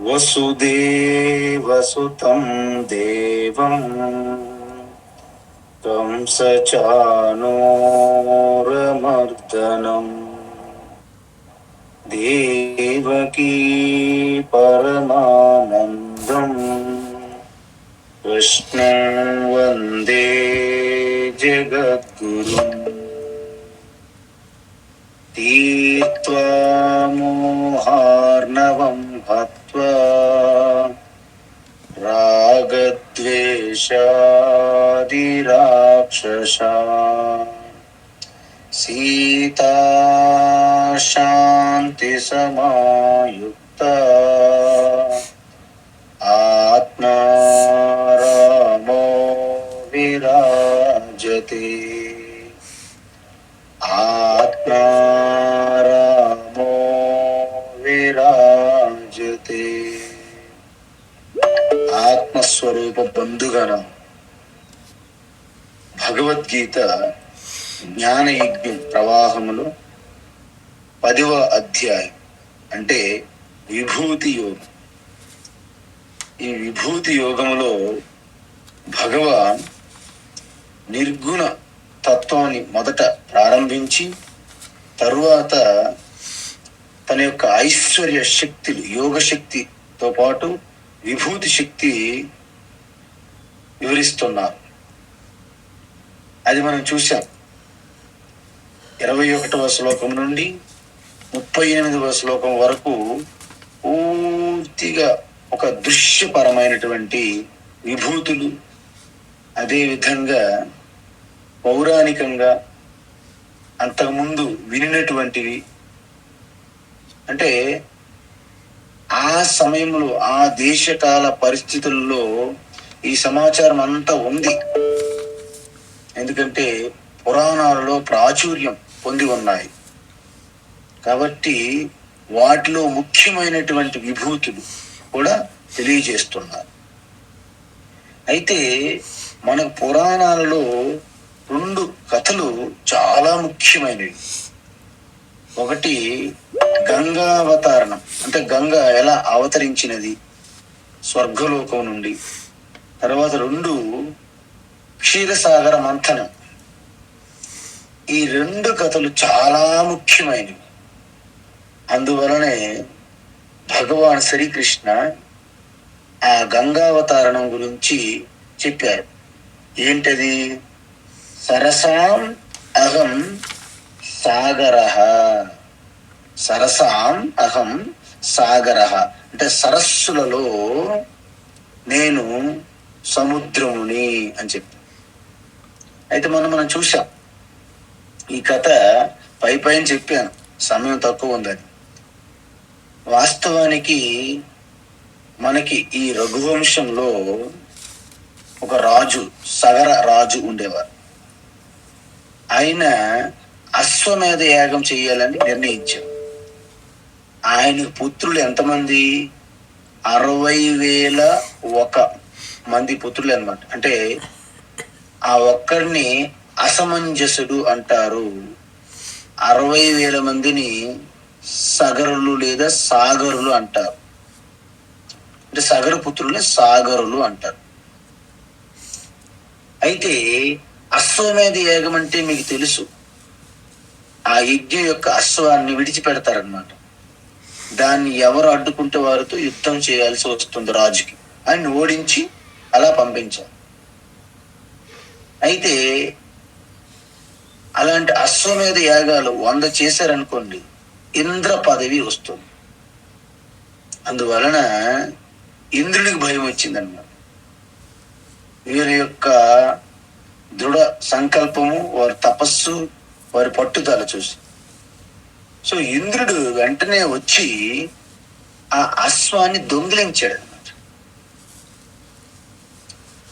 వసుదేవసుతం దేవం కంసచానూరమర్దనం దేవకీ పరమానందం కృష్ణం వందే జగద్గురుం తీర్త్వా మోహార్ణవం హత్వా రాగద్వేషాదిరాక్షసాన్ సీతా శాంతి సమాయుక్త ఆత్మా రామో విరాజతే ఆత్మా రామో విరాజతే. ఆత్మస్వరూప బంధుగణం భగవద్గీత జ్ఞానయజ్ఞం ప్రవాహములో 10వ అధ్యాయం అంటే విభూతి యోగం. ఈ విభూతి యోగములో భగవాన్ నిర్గుణ తత్వాన్ని మొదట ప్రారంభించి తరువాత తన యొక్క ఐశ్వర్య శక్తులు, యోగ శక్తితో పాటు విభూతి శక్తి వివరిస్తున్నారు. అది మనం చూసాం. 21వ శ్లోకం నుండి 38వ శ్లోకం వరకు పూర్తిగా ఒక దృశ్యపరమైనటువంటి విభూతులు, అదేవిధంగా పౌరాణికంగా అంతకుముందు వినినటువంటివి, అంటే ఆ సమయంలో ఆ దేశకాల పరిస్థితుల్లో ఈ సమాచారం అంతా ఉంది. ఎందుకంటే పురాణాలలో ప్రాచుర్యం పొంది ఉన్నాయి కాబట్టి వాటిలో ముఖ్యమైనటువంటి విభూతులు కూడా తెలియజేస్తున్నారు. అయితే మన పురాణాలలో 2 కథలు చాలా ముఖ్యమైనవి. ఒకటి గంగావతారణం, అంటే గంగ ఎలా అవతరించినది స్వర్గలోకం నుండి. తర్వాత 2 క్షీరసాగర మంథనం. ఈ 2 కథలు చాలా ముఖ్యమైనవి. అందువలనే భగవాన్ శ్రీకృష్ణ ఆ గంగావతారణం గురించి చెప్పారు. ఏంటది? సరసాం అహం సాగరః. సరసాం అహం సాగరః అంటే సరస్సులలో నేను సముద్రముని అని చెప్పి. అయితే మనం చూసాం ఈ కథ. పైన చెప్పాను, సమయం తక్కువ ఉందని. వాస్తవానికి మనకి ఈ రఘువంశంలో ఒక రాజు, సగర రాజు ఉండేవారు. ఆయన అశ్వమేధ యాగం చేయాలని నిర్ణయించారు. ఆయన పుత్రులు ఎంతమంది? 60,001 మంది పుత్రులు అన్నమాట. అంటే ఆ ఒక్కడిని అసమంజసుడు అంటారు. 60,000 మందిని సగరులు లేదా సాగరులు అంటారు. అంటే సగర పుత్రుల్ని సాగరులు అంటారు. అయితే అశ్వమేధ యాగం అంటే మీకు తెలుసు, ఆ యజ్ఞం యొక్క అశ్వాన్ని విడిచిపెడతారనమాట. దాన్ని ఎవరు అడ్డుకుంటే వారితో యుద్ధం చేయాల్సి వస్తుంది రాజుకి. ఆయన ఓడించి అలా పంపించారు. అయితే అలాంటి అశ్వమేధ యాగాలు 100 చేశారనుకోండి, ఇంద్ర పదవి వస్తుంది. అందువలన ఇంద్రుడికి భయం వచ్చిందన్నమాట. వీరి యొక్క దృఢ సంకల్పము, వారి తపస్సు, వారి పట్టుదల చూసి. సో ఇంద్రుడు వెంటనే వచ్చి ఆ అశ్వాన్ని దొంగిలించాడు అన్నమాట.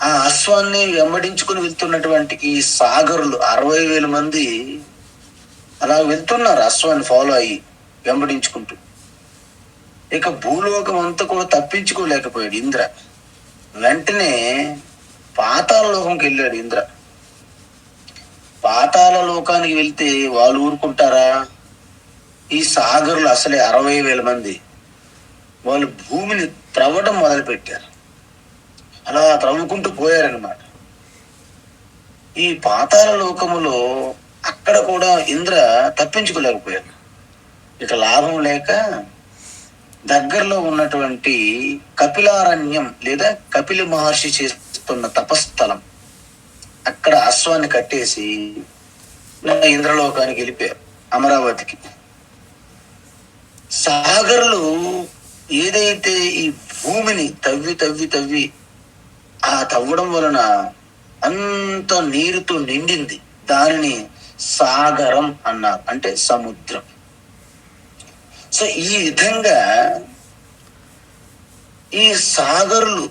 ఆ అశ్వాన్ని వెంబడించుకుని వెళ్తున్నటువంటి ఈ సాగరులు 60,000 మంది అలా వెళ్తున్నారు, అశ్వాన్ని ఫాలో అయ్యి వెంబడించుకుంటూ. ఇక భూలోకం అంతా కూడా తప్పించుకోలేకపోయాడు ఇంద్ర. వెంటనే పాతాళ లోకంకి వెళ్ళాడు ఇంద్ర. పాతాళ లోకానికి వెళ్తే వాళ్ళు ఊరుకుంటారా? ఈ సాగరులు అసలే 60,000 మంది వాళ్ళు భూమిని త్రవ్వడం మొదలుపెట్టారు. అలా త్రవ్వుకుంటూ పోయారనమాట. ఈ పాతాళ లోకములో అక్కడ కూడా ఇంద్ర తప్పించుకోలేకపోయారు. ఇక లాభం లేక దగ్గరలో ఉన్నటువంటి కపిలారణ్యం లేదా కపిల మహర్షి చేస్తున్న తపస్థలం, అక్కడ అశ్వాన్ని కట్టేసి ఇంద్రలోకానికి వెళ్ళిపోయారు, అమరావతికి. సాగర్లు ఏదైతే ఈ భూమిని తవ్వి తవ్వి తవ్వి ఆ తవ్వడం వలన అంత నీరుతో నిండింది, దానిని సాగరం అన్నారు, అంటే సముద్రం. సో ఈ విధంగా ఈ సాగర్లు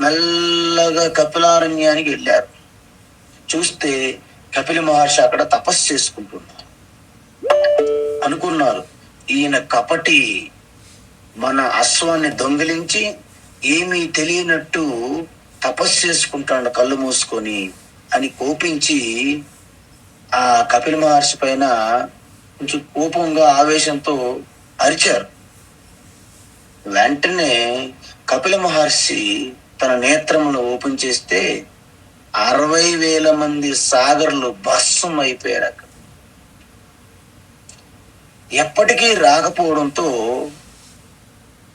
మెల్లగా కపిలారణ్యానికి వెళ్ళారు. చూస్తే కపిల మహర్షి అక్కడ తపస్సు చేసుకుంటున్నారు. అనుకున్నారు, ఈయన కపటి, మన అశ్వాన్ని దొంగిలించి ఏమీ తెలియనట్టు తపస్సు చేసుకుంటాడు కళ్ళు మూసుకొని అని కోపించి ఆ కపిల మహర్షి పైన కొంచెం కోపంగా ఆవేశంతో అరిచారు. వెంటనే కపిల మహర్షి తన నేత్రమును ఓపెన్ చేస్తే 60,000 మంది సాగర్లు భస్మం అయిపోయారు అక్కడ. ఎప్పటికీ రాకపోవడంతో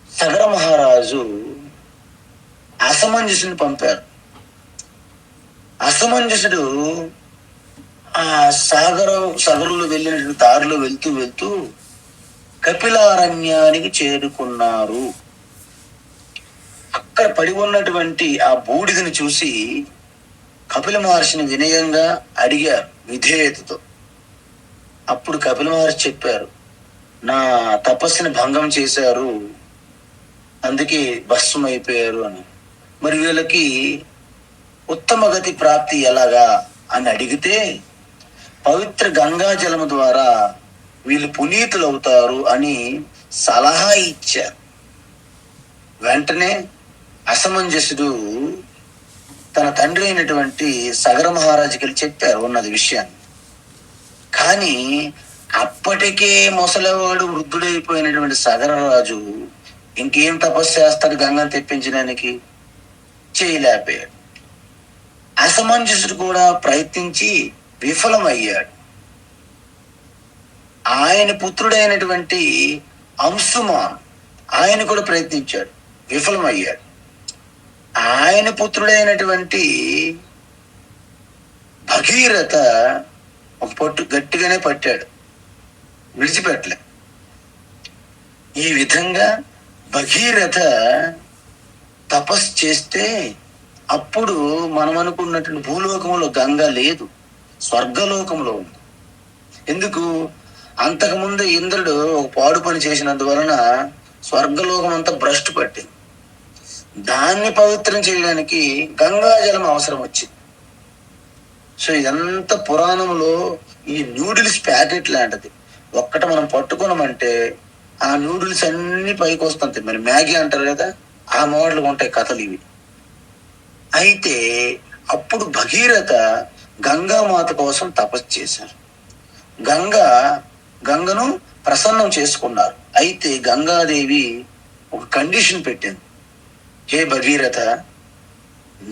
సగర మహారాజు అసమంజసుని పంపారు. అసమంజసుడు ఆ సగరులు వెళ్ళిన దారిలో వెళ్తూ వెళ్తూ కపిలారణ్యానికి చేరుకున్నారు. అక్కడ పడి ఉన్నటువంటి ఆ బూడిదని చూసి కపిల మహర్షిని వినయంగా అడిగారు విధేయతతో. అప్పుడు కపిల మహర్షి చెప్పారు, నా తపస్సుని భంగం చేశారు, అందుకే భస్మం అయిపోయారు అని. మరి వీళ్ళకి ఉత్తమ గతి ప్రాప్తి ఎలాగా అని అడిగితే, పవిత్ర గంగా జలము ద్వారా వీళ్ళు పునీతులు అవుతారు అని సలహా ఇచ్చారు. వెంటనే అసమంజసుడు తన తండ్రి అయినటువంటి సగర మహారాజుకి వెళ్ళి చెప్పారు ఉన్నది విషయాన్ని. కానీ అప్పటికే ముసలివాడు వృద్ధుడైపోయినటువంటి సగరరాజు ఇంకేం తపస్సు చేస్తాడు గంగను తెప్పించడానికి? చేయలేకపోయాడు. అసమంజసుడు కూడా ప్రయత్నించి విఫలమయ్యాడు. ఆయన పుత్రుడైనటువంటి అంశుమాన్ ఆయన కూడా ప్రయత్నించాడు, విఫలమయ్యాడు. ఆయన పుత్రుడైనటువంటి భగీరథ ఒక పట్టు గట్టిగానే పట్టాడు, విడిచిపెట్టలే. ఈ విధంగా భగీరథ తపస్సు చేస్తే అప్పుడు మనం అనుకున్నటువంటి భూలోకంలో గంగ లేదు, స్వర్గలోకంలో ఉంది. ఎందుకు? అంతకుముందు ఇంద్రుడు ఒక పాడు పని చేసినందువలన స్వర్గలోకం అంతా భ్రష్టు పట్టింది. దాన్ని పవిత్రం చేయడానికి గంగాజలం అవసరం వచ్చింది. సో ఇదంతా పురాణంలో ఈ న్యూడిల్స్ ప్యాకెట్ లాంటిది. ఒక్కట మనం పట్టుకున్నామంటే ఆ న్యూడిల్స్ అన్ని పైకి వస్తుంటాయి. మరి మ్యాగీ అంటారు కదా, ఆ మోడల్గా ఉంటాయి కథలు ఇవి. అయితే అప్పుడు భగీరథ గంగామాత కోసం తపస్సు చేశారు. గంగను ప్రసన్నం చేసుకున్నారు. అయితే గంగాదేవి ఒక కండిషన్ పెట్టింది, హే భగీరథ,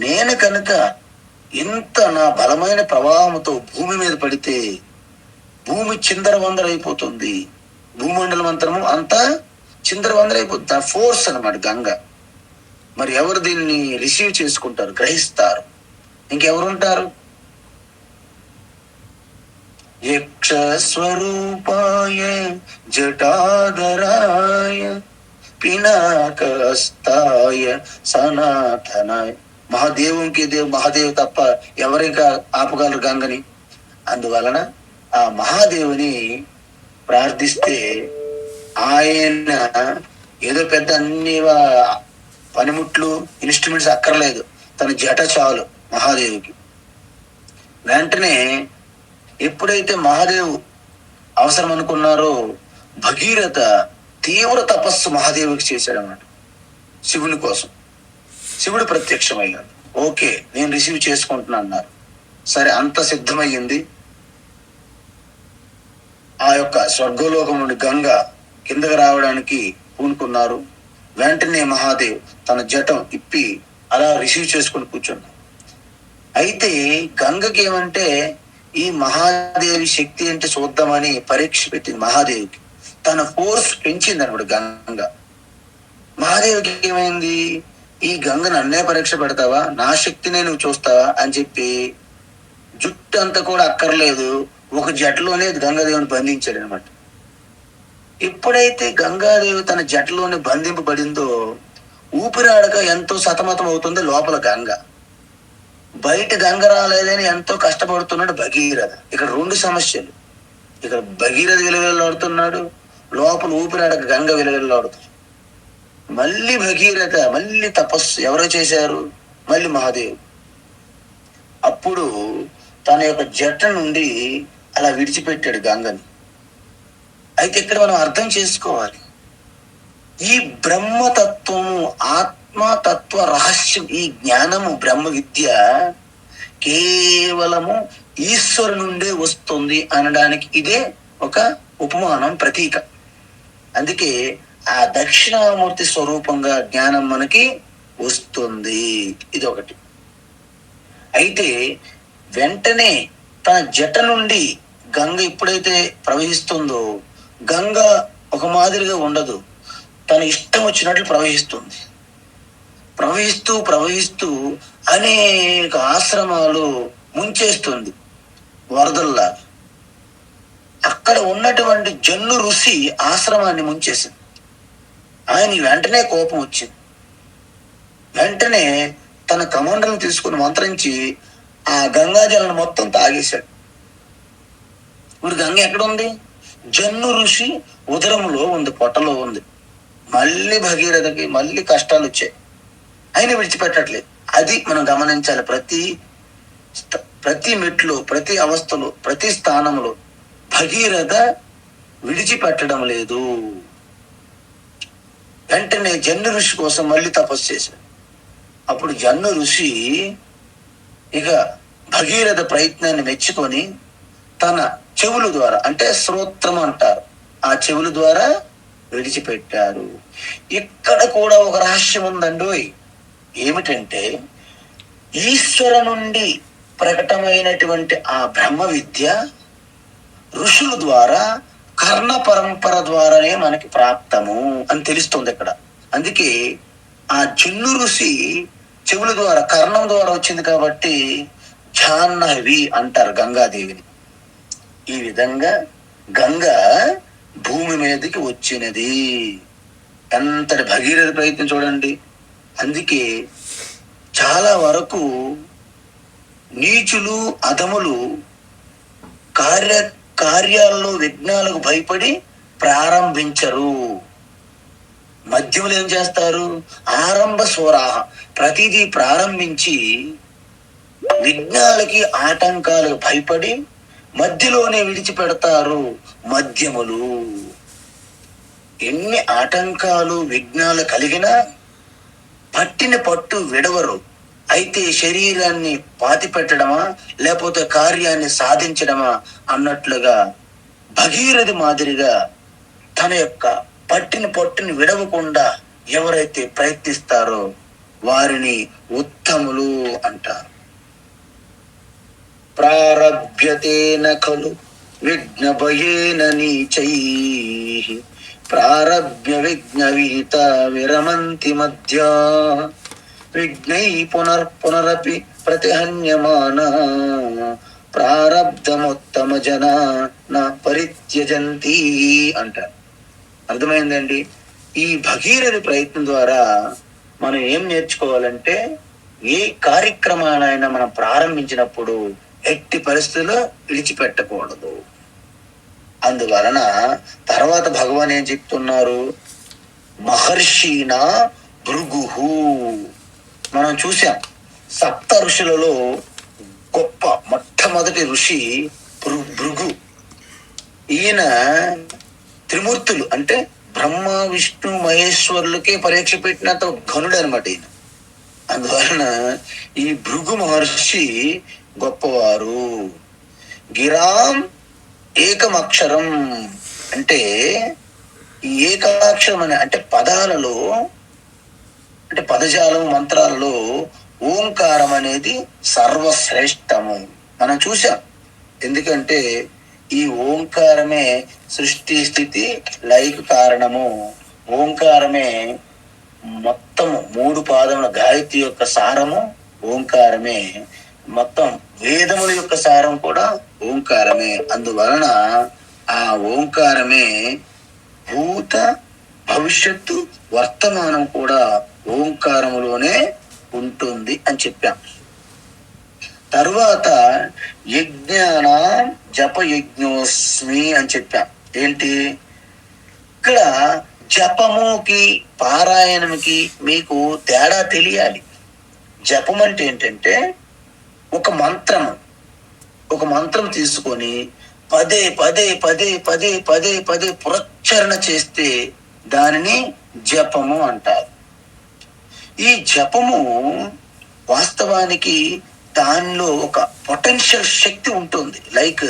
నేను కనుక ఇంత నా బలమైన ప్రవాహంతో భూమి మీద పడితే భూమి చిందరవందరైపోతుంది, భూమండలం అంతరము అంతా చిందరవందరైపోతుంది. ఆ ఫోర్స్ అన్నమాట గంగ. మరి ఎవరు దీన్ని రిసీవ్ చేసుకుంటారు, గ్రహిస్తారు? ఇంకెవరుంటారు? యక్ష స్వరూపాయ జటాధరాయ పినాకస్తాయ సనాతనాయ. మహాదేవ్ తప్ప ఎవరింకా ఆపగలరు గంగని? అందువలన ఆ మహాదేవుని ప్రార్థిస్తే ఆయన ఏదో పెద్ద అన్ని పనిముట్లు ఇన్స్ట్రుమెంట్స్ అక్కర్లేదు, తన జట చాలు మహాదేవుకి. వెంటనే ఎప్పుడైతే మహాదేవు అవసరం అనుకున్నారో భగీరథ తీవ్ర తపస్సు మహాదేవుకి చేశాడన్నమాట, శివుని కోసం. శివుడు ప్రత్యక్షమయ్యాడు. ఓకే, నేను రిసీవ్ చేసుకుంటున్నా అన్నారు. సరే, అంత సిద్ధమయ్యింది. ఆ యొక్క స్వర్గలోకం నుండి గంగ కిందకి రావడానికి పూనుకున్నారు. వెంటనే మహాదేవ్ తన జటం ఇప్పి అలా రిసీవ్ చేసుకుని కూర్చున్నాడు. అయితే గంగకి ఏమంటే ఈ మహాదేవి శక్తి అంటే చూద్దామని పరీక్ష పెట్టింది మహాదేవికి. తన ఫోర్స్ పెంచింది అనమాట గంగ. మహాదేవికి ఏమైంది, ఈ గంగ నన్నే పరీక్ష పెడతావా, నా శక్తినే నువ్వు చూస్తావా అని చెప్పి జుట్టు అంతా కూడా అక్కర్లేదు, ఒక జటలోనే గంగాదేవిని బంధించాడు అనమాట. ఎప్పుడైతే గంగాదేవి తన జటలోనే బంధింపబడిందో ఊపిరాడక ఎంతో సతమతం అవుతుంది లోపల గంగ. బయట గంగ రాలేదని ఎంతో కష్టపడుతున్నాడు భగీరథ. ఇక్కడ రెండు సమస్యలు, ఇక్కడ భగీరథ విలువెల్లాడుతున్నాడు, లోపల ఊపిరాడక గంగ విలువెల్లాడుతుంది. మళ్ళీ భగీరథ మళ్ళీ తపస్సు ఎవరో చేశారు, మళ్ళీ మహాదేవ్. అప్పుడు తన యొక్క జట నుండి అలా విడిచిపెట్టాడు గంగని. అయితే ఇక్కడ మనం అర్థం చేసుకోవాలి, ఈ బ్రహ్మతత్వము ఆత్మతత్వ రహస్యం, ఈ జ్ఞానము బ్రహ్మ విద్య కేవలము ఈశ్వరు నుండే వస్తుంది అనడానికి ఇదే ఒక ఉపమానం, ప్రతీక. అందుకే ఆ దక్షిణామూర్తి స్వరూపంగా జ్ఞానం మనకి వస్తుంది. ఇది ఒకటి. అయితే వెంటనే తన జట నుండి గంగ ఎప్పుడైతే ప్రవహిస్తుందో, గంగ ఒక మాదిరిగా ఉండదు, తన ఇష్టం వచ్చినట్లు ప్రవహిస్తుంది. ప్రవహిస్తూ ప్రవహిస్తూ అనేక ఆశ్రమాలు ముంచేస్తుంది వరదల్లా. అక్కడ ఉన్నటువంటి జన్ను ఋషి ఆశ్రమాన్ని ముంచేసింది. ఆయన వెంటనే కోపం వచ్చింది. వెంటనే తన కమండలను తీసుకుని మంత్రించి ఆ గంగాజలను మొత్తం తాగేశాడు. ఇప్పుడు గంగ ఎక్కడ ఉంది, జన్ను ఋషి ఉదరంలో ఉంది, పొట్టలో ఉంది. మళ్ళీ భగీరథకి మళ్ళీ కష్టాలు వచ్చాయి, ఆయన విడిచిపెట్టట్లేదు. అది మనం గమనించాలి. ప్రతి మెట్లో, ప్రతి అవస్థలో, ప్రతి స్థానంలో భగీరథ విడిచిపెట్టడం లేదు. వెంటనే జన్ను ఋషి కోసం మళ్ళీ తపస్సు చేశాడు. అప్పుడు జన్ను ఋషి ఇక భగీరథ ప్రయత్నాన్ని మెచ్చుకొని తన చెవుల ద్వారా, అంటే శ్రోత్రం అంటారు, ఆ చెవుల ద్వారా విడిచిపెట్టారు. ఇక్కడ కూడా ఒక రహస్యం ఉందండి. ఏమిటంటే ఈశ్వర నుండి ప్రకటమైనటువంటి ఆ బ్రహ్మ విద్య ఋషుల ద్వారా కర్ణ పరంపర ద్వారానే మనకి ప్రాప్తము అని తెలుస్తుంది ఇక్కడ. అందుకే ఆ జన్ను ఋషి చెవుల ద్వారా, కర్ణం ద్వారా వచ్చింది కాబట్టి జాహ్నవి అంటారు గంగాదేవిని. ఈ విధంగా గంగ భూమి మీదకి వచ్చినది. ఎంతటి భగీరథ ప్రయత్నం చూడండి. అందుకే చాలా వరకు నీచులు అధములు కార్యాల్లో విఘ్నాలకు భయపడి ప్రారంభించరు. మధ్యములు ఏం చేస్తారు, ఆరంభ స్వరాహ, ప్రతిదీ ప్రారంభించి విఘ్నాలకి ఆటంకాలకు భయపడి మధ్యలోనే విడిచిపెడతారు మధ్యములు. ఎన్ని ఆటంకాలు విఘ్నాలు కలిగినా పట్టిన పట్టు విడవరు. అయితే శరీరాన్ని పాతి పెట్టడమా లేకపోతే కార్యాన్ని సాధించడమా అన్నట్లుగా భగీరథి మాదిరిగా తన యొక్క పట్టిన పట్టుని విడవకుండా ఎవరైతే ప్రయత్నిస్తారో వారిని ఉత్తములు అంటారు. ప్రారభ్యతేన ఖలు విఘ్న భయేన నీచైః ప్రారభ్య విఘ్న విహిత విరమంతి మధ్య విఘ్నై పునరపి ప్రతిహన్యమాన ప్రారబ్ధముత్తమ జన నా పరిత్యజంతి అంటారు. అర్థమైందండి. ఈ భగీరథి ప్రయత్నం ద్వారా మనం ఏం నేర్చుకోవాలంటే, ఏ కార్యక్రమానైనా మనం ప్రారంభించినప్పుడు ఎట్టి పరిస్థితుల్లో విడిచిపెట్టకూడదు. అందువలన తర్వాత భగవాన్ ఏం చెప్తున్నారు, మహర్షినా భృగుహు. మనం చూసాం సప్త ఋషులలో గొప్ప మొట్టమొదటి ఋషి భృగు. ఈయన త్రిమూర్తులు అంటే బ్రహ్మ విష్ణు మహేశ్వరులకే పరీక్ష పెట్టినంత ఘనుడు అనమాట ఈయన. అందువలన ఈ భృగు మహర్షి గొప్పవారు. గిరాం ఏకమక్షరం అంటే ఈ ఏకాక్షరం అంటే పదాలలో అంటే పదజాలం మంత్రాలలో ఓంకారం అనేది సర్వశ్రేష్టము మనం చూసాం. ఎందుకంటే ఈ ఓంకారమే సృష్టి స్థితి లయకు కారణము. ఓంకారమే మొత్తం 3 పాదముల గాయత్రి యొక్క సారము ఓంకారమే. మొత్తం వేదముల యొక్క సారం కూడా ఓంకారమే. అందువలన ఆ ఓంకారమే భూత భవిష్యత్తు వర్తమానం కూడా ఓంకారములోనే ఉంటుంది అని చెప్పాం. తరువాత యజ్ఞాన జప యజ్ఞోస్మి అని చెప్పాం. ఏంటి ఇక్కడ జపముకి పారాయణముకి మీకు తేడా తెలియాలి. జపం అంటే ఏంటంటే ఒక మంత్రం తీసుకొని పదే పదే పదే పదే పదే పదే పురచ్చరణ చేస్తే దానిని జపము అంటారు. ఈ జపము వాస్తవానికి దానిలో ఒక పొటెన్షియల్ శక్తి ఉంటుంది. లైక్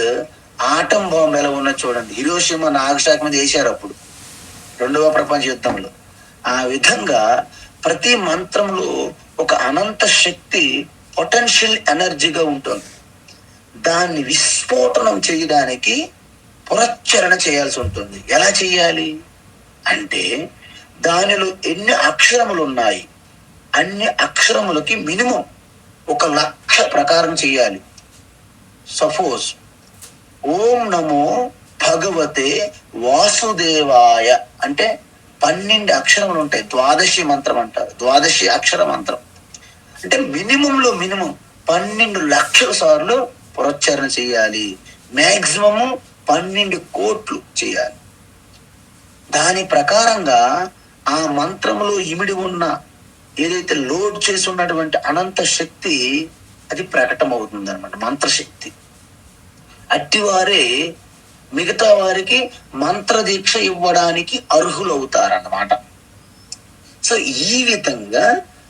ఆటం బాంబు ఎలా ఉన్న చూడండి, హిరోషిమా నాగసాకి మీద వేశారు అప్పుడు 2వ ప్రపంచ యుద్ధంలో. ఆ విధంగా ప్రతి మంత్రంలో ఒక అనంత శక్తి పొటెన్షియల్ ఎనర్జీగా ఉంటుంది. దాన్ని విస్ఫోటనం చేయడానికి పురచ్చరణ చేయాల్సి ఉంటుంది. ఎలా చేయాలి అంటే దానిలో ఎన్ని అక్షరములు ఉన్నాయి అన్ని అక్షరములకి మినిమం 1,00,000 ప్రకారం చేయాలి. సపోజ్ ఓం నమో భగవతే వాసుదేవాయ అంటే 12 అక్షరములు ఉంటాయి. ద్వాదశి మంత్రం అంటారు. ద్వాదశి అక్షర మంత్రం అంటే మినిమంలో మినిమం 12 లక్షల సార్లు పురచ్చరణ చేయాలి. మ్యాక్సిమము 12 కోట్లు చేయాలి. దాని ప్రకారంగా ఆ మంత్రములో ఇమిడి ఉన్న ఏదైతే లోడ్ చేసి ఉన్నటువంటి అనంత శక్తి అది ప్రకటమవుతుంది అనమాట, మంత్రశక్తి. అట్టివారే మిగతా వారికి మంత్ర దీక్ష ఇవ్వడానికి అర్హులవుతారన్నమాట. సో ఈ విధంగా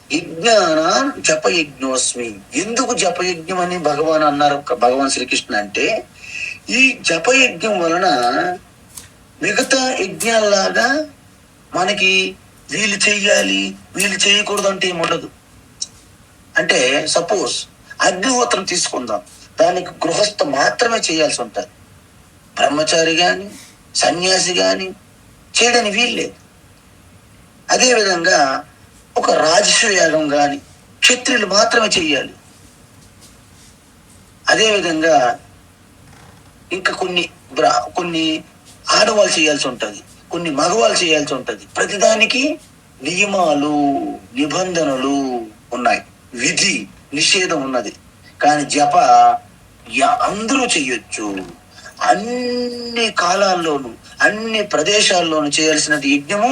యజ్ఞాన జపయజ్ఞోస్మి. ఎందుకు జపయజ్ఞం అని భగవాన్ అన్నారు, భగవాన్ శ్రీకృష్ణ అంటే ఈ జపయజ్ఞం వలన మిగతా యజ్ఞాల్లాగా మనకి వీళ్ళు చెయ్యాలి వీళ్ళు చేయకూడదు అంటే ఏముండదు. అంటే సపోజ్ అగ్నిహోత్రం తీసుకుందాం, దానికి గృహస్థ మాత్రమే చేయాల్సి ఉంటుంది. బ్రహ్మచారి గాని సన్యాసి గాని చేయడానికి వీల్లేదు. అదేవిధంగా ఒక రాజస్వ యాగం గాని క్షత్రియులు మాత్రమే చెయ్యాలి. అదేవిధంగా ఇంకా కొన్ని ఆడవాళ్ళు చేయాల్సి ఉంటుంది, కొన్ని మగవాళ్ళు చేయాల్సి ఉంటుంది. ప్రతిదానికి నియమాలు నిబంధనలు ఉన్నాయి, విధి నిషేధం ఉన్నది. కానీ జప అందరూ చెయ్యొచ్చు. అన్ని కాలాల్లోనూ అన్ని ప్రదేశాల్లోనూ చేయాల్సిన యజ్ఞము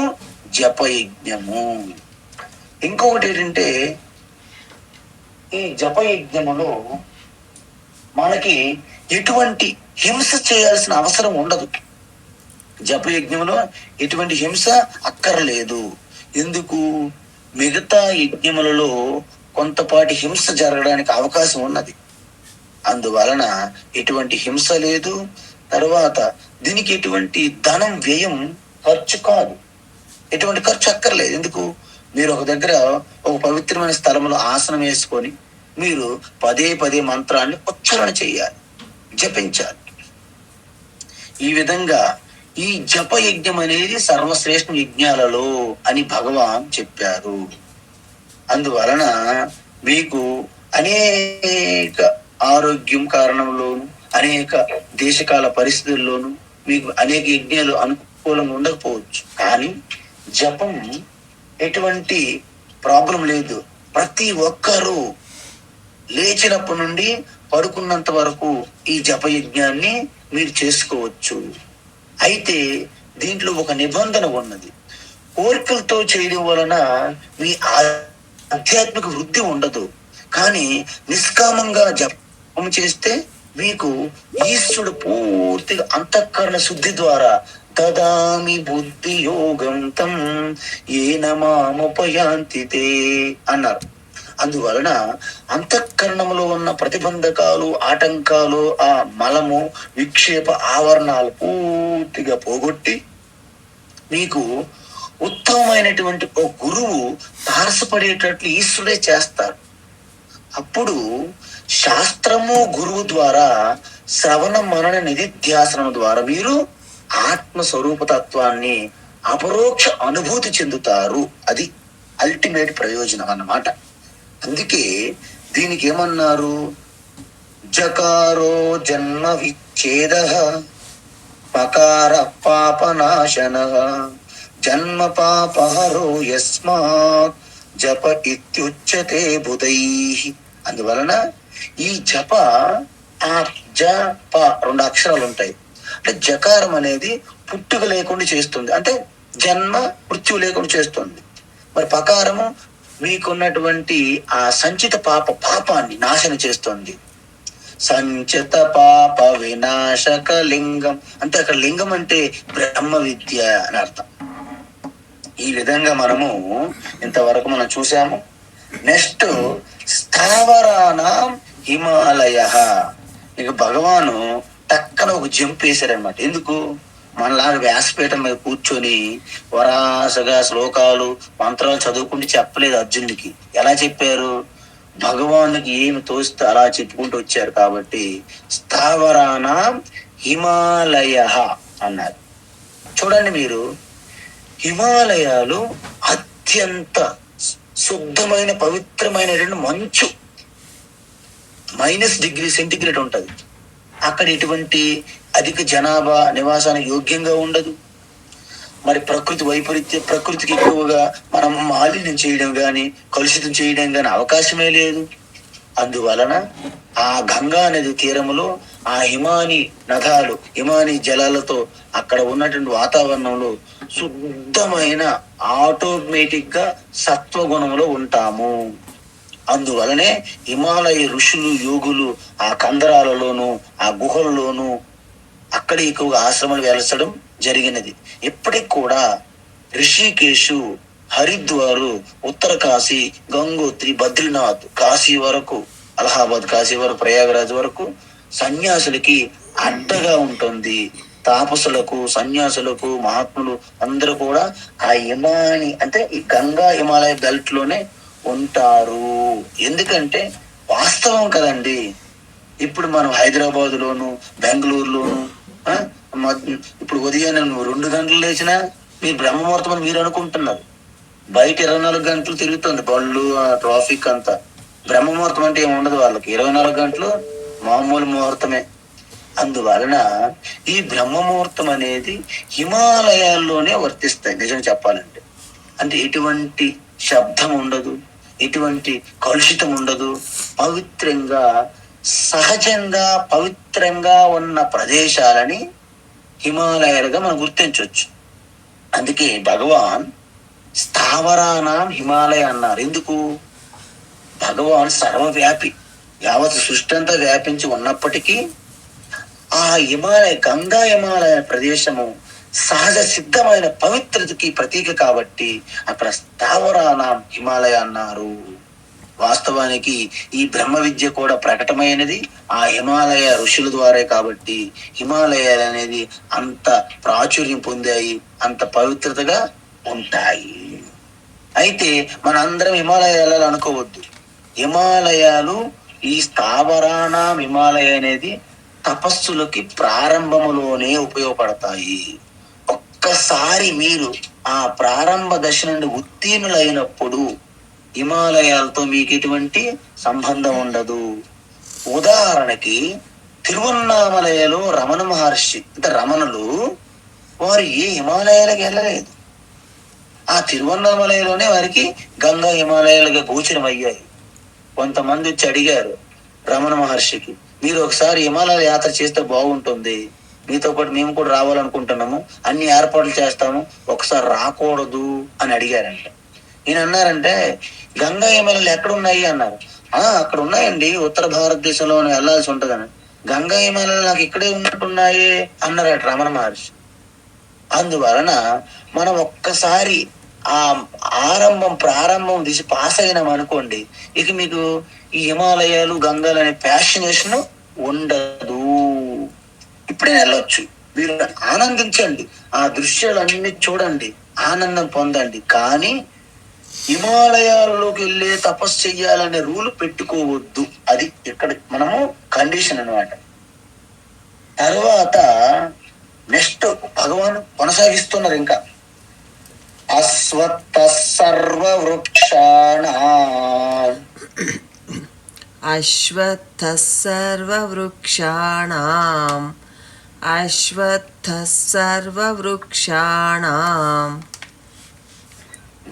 జప యజ్ఞము. ఇంకొకటి ఏంటంటే ఈ జప యజ్ఞములో మనకి ఎటువంటి హింస చేయాల్సిన అవసరం ఉండదు. జపయజ్ఞంలో ఎటువంటి హింస అక్కర్లేదు. ఎందుకు? మిగతా యజ్ఞములలో కొంతపాటి హింస జరగడానికి అవకాశం ఉన్నది. అందువలన ఎటువంటి హింస లేదు. తర్వాత దీనికి ఎటువంటి ధనం వ్యయం ఖర్చు కాదు, ఎటువంటి ఖర్చు అక్కర్లేదు. ఎందుకు? మీరు ఒక దగ్గర ఒక పవిత్రమైన స్థలంలో ఆసనం వేసుకొని మీరు పదే పదే మంత్రాన్ని ఉచ్చారణ చేయాలి, జపించాలి. ఈ విధంగా ఈ జప యజ్ఞం అనేది సర్వశ్రేష్ఠ యజ్ఞాలలో అని భగవాన్ చెప్పారు. అందువలన మీకు అనేక ఆరోగ్యం కారణంలోను అనేక దేశకాల పరిస్థితుల్లోనూ మీకు అనేక యజ్ఞాలు అనుకూలంగా ఉండకపోవచ్చు. కానీ జపం ఎటువంటి ప్రాబ్లం లేదు. ప్రతి ఒక్కరూ లేచినప్పటి నుండి పడుకున్నంత వరకు ఈ జప యజ్ఞాన్ని మీరు చేసుకోవచ్చు. అయితే దీంట్లో ఒక నిబంధన ఉన్నది. కోరికలతో చేయడం వలన మీ ఆధ్యాత్మిక వృద్ధి ఉండదు. కానీ నిష్కామంగా జపం చేస్తే మీకు ఈశ్వరుడు పూర్తిగా అంతఃకరణ శుద్ధి ద్వారా దదామి బుద్ధి యోగం తం ఏన మాముపయాంతి తే అన్నారు. అందువలన అంతఃకరణంలో ఉన్న ప్రతిబంధకాలు ఆటంకాలు ఆ మలము విక్షేప ఆవరణాలు పూర్తిగా పోగొట్టి మీకు ఉత్తమమైనటువంటి ఓ గురువు తారసపడేటట్లు ఈశ్వరుడే చేస్తారు. అప్పుడు శాస్త్రము గురువు ద్వారా శ్రవణ మనన నిధిధ్యాసనం ద్వారా మీరు ఆత్మస్వరూపతత్వాన్ని అపరోక్ష అనుభూతి చెందుతారు. అది అల్టిమేట్ ప్రయోజనం అన్నమాట. అందుకే దీనికి ఏమన్నారు? జకారో జన్మ విచ్ఛేద పకార పాపనాశన జన్మ పాపహరో యస్మాత్ జప ఇత్యుచ్యతే బుధై. అందువలన ఈ జప ఆ జప 2 అక్షరాలు ఉంటాయి. అంటే జకారం అనేది పుట్టుక లేకుండా చేస్తుంది, అంటే జన్మ మృత్యు లేకుండా చేస్తుంది. మరి పకారము మీకున్నటువంటి ఆ సంచిత పాపాన్ని నాశనం చేస్తుంది. సంచిత పాప వినాశక లింగం అంటే అక్కడ లింగం అంటే బ్రహ్మ విద్య అని అర్థం. ఈ విధంగా మనము ఇంతవరకు మనం చూసాము. నెక్స్ట్ స్థావరానాం హిమాలయ. ఇక భగవాను టక్కన ఒక జంప్ వేశారనమాట. ఎందుకు? మనలాగా వ్యాసపీఠం మీద కూర్చొని వరాసగా శ్లోకాలు మంత్రాలు చదువుకుంటూ చెప్పలేదు అర్జునుడికి. ఎలా చెప్పారు? భగవానుకి ఏమి తోస్తే అలా చెప్పుకుంటూ వచ్చారు. కాబట్టి స్థావరానాం హిమాలయ అన్నారు. చూడండి మీరు, హిమాలయాలు అత్యంత శుద్ధమైన పవిత్రమైన మంచు -°C ఉంటది. అక్కడ ఎటువంటి అధిక జనాభా నివాసానికి యోగ్యంగా ఉండదు. మరి ప్రకృతికి ఎక్కువగా మనం మాలిన్యం చేయడం గాని కలుషితం చేయడం గాని అవకాశమే లేదు. అందువలన ఆ గంగా నది తీరములో ఆ హిమానీ జలాలతో అక్కడ ఉన్నటువంటి వాతావరణంలో శుద్ధమైన ఆటోమేటిక్ గా సత్వగుణంలో ఉంటాము. అందువలనే హిమాలయ ఋషులు యోగులు ఆ కందరాలలోను ఆ గుహలలోను అక్కడ ఎక్కువగా ఆశ్రమాలు వెలసడం జరిగినది. ఇప్పటికి కూడా రిషికేశు, హరిద్వారు, ఉత్తరకాశీ, గంగోత్రి, బద్రీనాథ్, కాశీ వరకు, అలహాబాద్ కాశీ వరకు, ప్రయాగరాజ్ వరకు సన్యాసులకి అడ్డగా ఉంటుంది. తాపసులకు, సన్యాసులకు, మహాత్ములు అందరూ కూడా ఆ అంటే ఈ గంగా హిమాలయ బెల్ట్ లోనే ఉంటారు. ఎందుకంటే వాస్తవం కదండి. ఇప్పుడు మనం హైదరాబాద్ లోను బెంగళూరులోను ఇప్పుడు ఉదయం 2 గంటలు లేచినా మీరు బ్రహ్మముహూర్తం అని మీరు అనుకుంటున్నారు. బయట 24 గంటలు తిరుగుతుంది బళ్ళు, ట్రాఫిక్ అంతా. బ్రహ్మముహూర్తం అంటే ఏమి ఉండదు వాళ్ళకి. 24 గంటలు మామూలు ముహూర్తమే. అందువలన ఈ బ్రహ్మముహూర్తం అనేది హిమాలయాల్లోనే వర్తిస్తాయి నిజం చెప్పాలంటే. అంటే ఎటువంటి శబ్దం ఉండదు, ఎటువంటి కలుషితం ఉండదు. పవిత్రంగా సహజంగా పవిత్రంగా ఉన్న ప్రదేశాలని హిమాలయాలుగా మనం గుర్తించవచ్చు. అందుకే భగవాన్ స్థావరానాం హిమాలయ అన్నారు. ఎందుకు? భగవాన్ సర్వవ్యాపి, యావత్ సృష్టి అంతా వ్యాపించి ఉన్నప్పటికీ ఆ గంగా హిమాలయ ప్రదేశము సహజ సిద్ధమైన పవిత్రతకి ప్రతీక కాబట్టి అక్కడ స్థావరానాం హిమాలయ అన్నారు. వాస్తవానికి ఈ బ్రహ్మ విద్య కూడా ప్రకటమైనది ఆ హిమాలయ ఋషుల ద్వారా కాబట్టి హిమాలయాలు అనేది అంత ప్రాచుర్యం పొందాయి, అంత పవిత్రతగా ఉంటాయి. అయితే మన అందరం హిమాలయాలు వెళ్ళాలి అనుకోవద్దు. హిమాలయాలు ఈ స్థావరానాం హిమాలయ అనేది తపస్సులకి ప్రారంభములోనే ఉపయోగపడతాయి. ఒక్కసారి మీరు ఆ ప్రారంభ దశ నుండి ఉత్తీర్ణులైనప్పుడు హిమాలయాలతో మీకు ఎటువంటి సంబంధం ఉండదు. ఉదాహరణకి తిరువన్నామలయలో రమణ మహర్షి అంటే రమణులు వారు ఏ హిమాలయాలకు వెళ్ళలేదు. ఆ తిరువన్నామలయలోనే వారికి గంగా హిమాలయాలుగా గోచరం అయ్యాయి. కొంతమంది వచ్చి అడిగారు రమణ మహర్షికి, మీరు ఒకసారి హిమాలయ యాత్ర చేస్తే బాగుంటుంది, మీతో పాటు మేము కూడా రావాలనుకుంటున్నాము, అన్ని ఏర్పాట్లు చేస్తాము, ఒకసారి రాకూడదు అని అడిగారంట. ఈయన అన్నారంటే గంగా హిమాలయాలు ఎక్కడ ఉన్నాయి అన్నారు. అక్కడ ఉన్నాయండి, ఉత్తర భారతదేశంలో వెళ్లాల్సి ఉంటదని. గంగా హిమాలయాలు నాకు ఇక్కడే ఉన్నట్టున్నాయి అన్నారట రమణ మహర్షి. అందువలన మనం ఒక్కసారి ఆ ప్రారంభం తీసి పాస్ అయినాం అనుకోండి, ఇక మీకు ఈ హిమాలయాలు గంగాలు అనే ప్యాషనేషన్ ఉండదు. ఇప్పుడే వెళ్ళొచ్చు, మీరు ఆనందించండి, ఆ దృశ్యాలు అన్ని చూడండి, ఆనందం పొందండి. కానీ హిమాలయాల్లోకి వెళ్ళే తపస్సు చెయ్యాలనే రూల్ పెట్టుకోవద్దు. అది ఇక్కడ మనము కండిషన్ అన్నమాట. తర్వాత నెక్స్ట్ భగవాన్ కొనసాగిస్తున్నారు ఇంకా. అశ్వత్థ సర్వవృక్షాణాం అశ్వత్థ సర్వవృక్షాణాం అశ్వత్థ సర్వవృక్షాణాం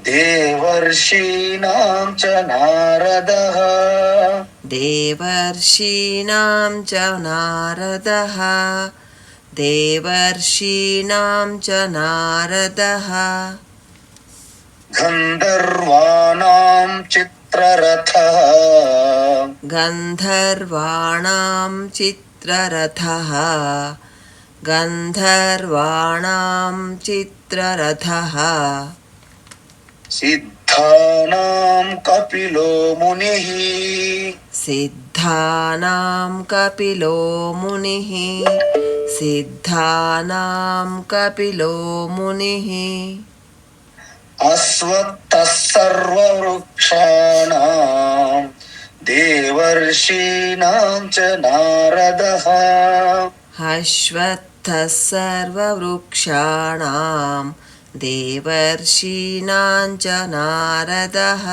దేవర్షీణాం చ నారదః దేవర్షీణాం చ నారదః దేవర్షీణాం చ నారదః గంధర్వాణాం చిత్రరథః గంధర్వాణాం చిత్రరథః గంధర్వాణాం చిత్రరథః సిద్ధానాం కపిలో మునిః సిద్ధానాం కపిలో మునిః సిద్ధానాం కపిలో మునిః అశ్వత్థ సర్వవృక్షాణాం దేవర్షీణాం చ నారదః అశ్వత్థ సర్వవృక్షాణాం దేవర్షీణాం చ నారదః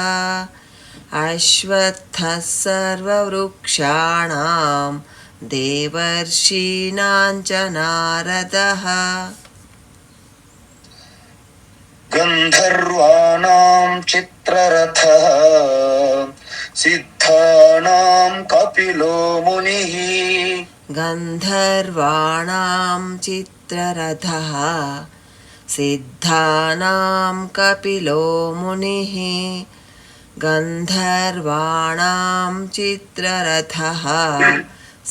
అశ్వత్థ సర్వవృక్షాణాం దేవర్షీణాం చ నారదః గంధర్వాణాం చిత్రరథః సిద్ధానాం కపిలో మునిః గంధర్వాణాం చిత్రరథః సిద్ధానాం కపిలో మునిః గంధర్వాణాం చిత్రరథః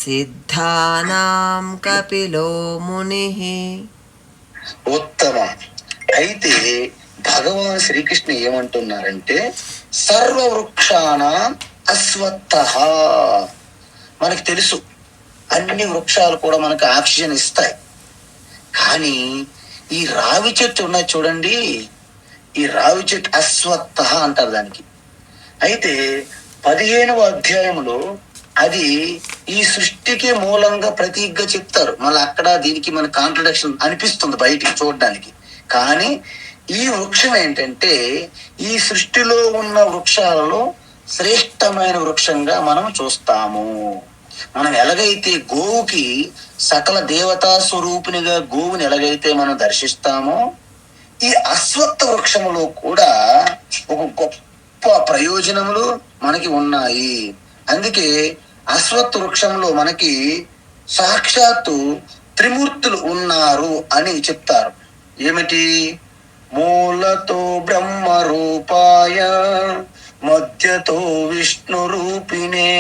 సిద్ధానాం కపిలో మునిః. ఉత్తమం. అయితే భగవాన్ శ్రీకృష్ణ ఏమంటున్నారంటే సర్వవృక్షాణాం అశ్వత్థః. మనకి తెలుసు అన్ని వృక్షాలు కూడా మనకు ఆక్సిజన్ ఇస్తాయి. కానీ ఈ రావి చెట్టు ఉన్నది చూడండి, ఈ రావి చెట్టు అశ్వత్థ అంటారు దానికి. అయితే 15వ అధ్యాయంలో అది ఈ సృష్టికి మూలంగా ప్రతీకగా చెప్తారు. మళ్ళీ అక్కడ దీనికి మన కాంట్రడిక్షన్ అనిపిస్తుంది బయటికి చూడడానికి. కానీ ఈ వృక్షం ఏంటంటే ఈ సృష్టిలో ఉన్న వృక్షాలలో శ్రేష్టమైన వృక్షంగా మనం చూస్తాము. మనం ఎలాగైతే గోవుకి సకల దేవతా స్వరూపినిగా గోవుని ఎలాగైతే మనం దర్శిస్తామో, ఈ అశ్వత్థ వృక్షములో కూడా ఒక గొప్ప ప్రయోజనములు మనకి ఉన్నాయి. అందుకే అశ్వత్థ వృక్షంలో మనకి సాక్షాత్తు త్రిమూర్తులు ఉన్నారు అని చెప్తారు. ఏమిటి? మూలతో బ్రహ్మ రూపాయ మధ్యతో విష్ణు రూపిణే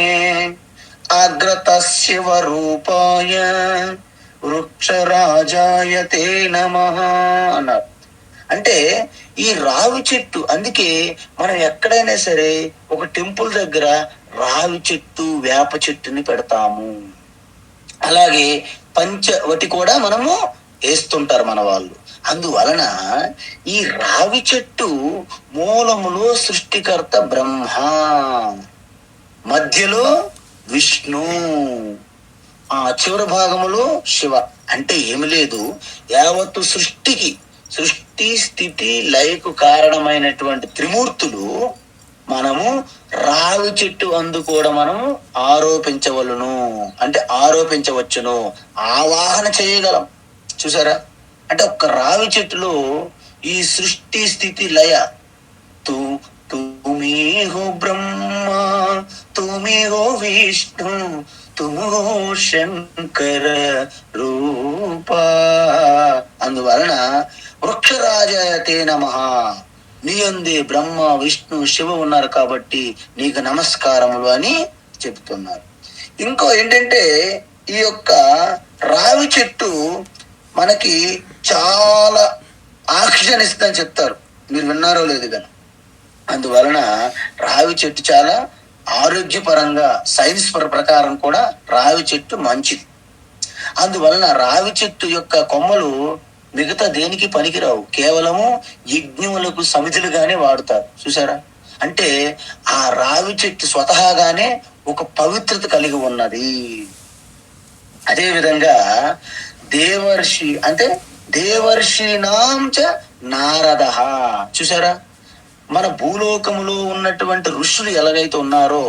అగ్రత శివ రూపాయ వృక్షరాజాయ తే నమః అన్నారు. అంటే ఈ రావి చెట్టు, అందుకే మనం ఎక్కడైనా సరే ఒక టెంపుల్ దగ్గర రావి చెట్టు వేప చెట్టుని పెడతాము. అలాగే పంచవటి కూడా మనము వేస్తుంటారు మన వాళ్ళు. అందువలన ఈ రావి చెట్టు మూలములో సృష్టికర్త బ్రహ్మ, మధ్యలో విష్ణు, ఆ చివరి భాగములో శివ. అంటే ఏమి లేదు, యావత్తు సృష్టికి, సృష్టి స్థితి లయకు కారణమైనటువంటి త్రిమూర్తులు మనము రావి చెట్టు అందు కూడా మనము ఆరోపించవలను, అంటే ఆరోపించవచ్చును, ఆవాహన చేయగలం. చూసారా? అంటే ఒక్క రావి చెట్టులో ఈ సృష్టి స్థితి లయ తుమి హో బ్రహ్మ తుమి హో విష్ణు తుమ్ హో శంకర రూప. అందువలన వృక్షరాజతే నమః, నీ అందే బ్రహ్మ విష్ణు శివ ఉన్నారు కాబట్టి నీకు నమస్కారములు అని చెప్తున్నారు. ఇంకో ఏంటంటే ఈ యొక్క రావి చెట్టు మనకి చాలా ఆక్సిజన్ ఇస్తుందని చెప్తారు. మీరు విన్నారో లేదు కానీ. అందువలన రావి చెట్టు చాలా ఆరోగ్యపరంగా సైన్స్ ప్రకారం కూడా రావి చెట్టు మంచిది. అందువలన రావి చెట్టు యొక్క కొమ్మలు మిగతా దేనికి పనికిరావు, కేవలము యజ్ఞములకు సమిధులుగానే వాడుతారు. చూసారా? అంటే ఆ రావి చెట్టు స్వతహాగానే ఒక పవిత్రత కలిగి ఉన్నది. అదే విధంగా దేవర్షి అంటే దేవర్షినాంచ నారద. చూసారా? మన భూలోకములో ఉన్నటువంటి ఋషులు ఎలాగైతే ఉన్నారో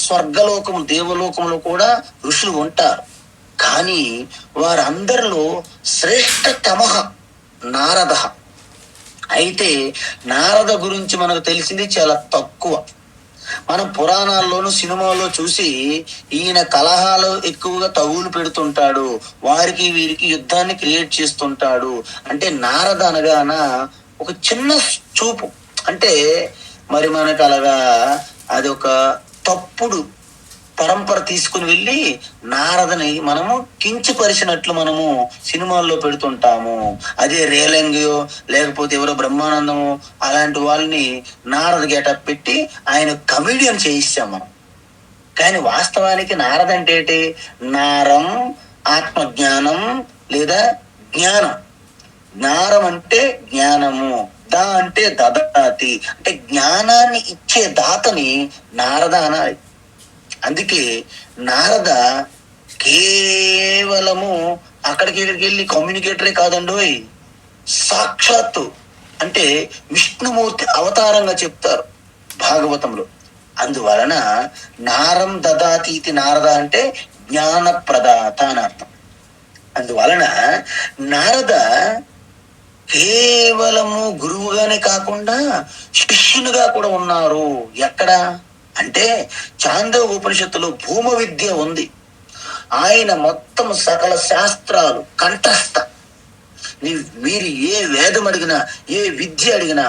స్వర్గలోకము దేవలోకములో కూడా ఋషులు ఉంటారు. కానీ వారందరిలో శ్రేష్టతమ నారద. అయితే నారద గురించి మనకు తెలిసింది చాలా తక్కువ. మనం పురాణాల్లోనూ సినిమాల్లో చూసి ఈయన కలహాలు ఎక్కువగా తగులు పెడుతుంటాడు, వారికి వీరికి యుద్ధాన్ని క్రియేట్ చేస్తుంటాడు. అంటే నారద అనగాన ఒక చిన్న చూపు, అంటే మరి మనకు అలాగా అది ఒక తప్పుడు పరంపర తీసుకుని వెళ్ళి నారదని మనము కించపరిచినట్లు మనము సినిమాల్లో పెడుతుంటాము. అదే రేలంగియో లేకపోతే ఎవరో బ్రహ్మానందమో అలాంటి వాళ్ళని నారద గెటప్ పెట్టి ఆయన కమెడియన్ చేయిస్తాం మనం. కానీ వాస్తవానికి నారద అంటే ఏంటి? నారం ఆత్మజ్ఞానం లేదా జ్ఞానం. జ్ఞానం అంటే జ్ఞానము, దా అంటే దదాతి అంటే జ్ఞానాన్ని ఇచ్చే దాతని నారద అనాలి. అందుకే నారద కేవలము అక్కడికి ఇక్కడికి వెళ్ళి కమ్యూనికేటరే కాదండోయ్, సాక్షాత్తు అంటే విష్ణుమూర్తి అవతారంగా చెప్తారు భాగవతంలో. అందువలన నారం దదాతి ఇది నారద అంటే జ్ఞాన ప్రదాత అని అర్థం. అందువలన నారద కేవలము గురువుగానే కాకుండా శిష్యునిగా కూడా ఉన్నారు. ఎక్కడ అంటే చాందోగ్య ఉపనిషత్తులో భూమ విద్య ఉంది. ఆయన మొత్తం సకల శాస్త్రాలు కంఠస్థ. మీరు ఏ వేదం అడిగినా ఏ విద్య అడిగినా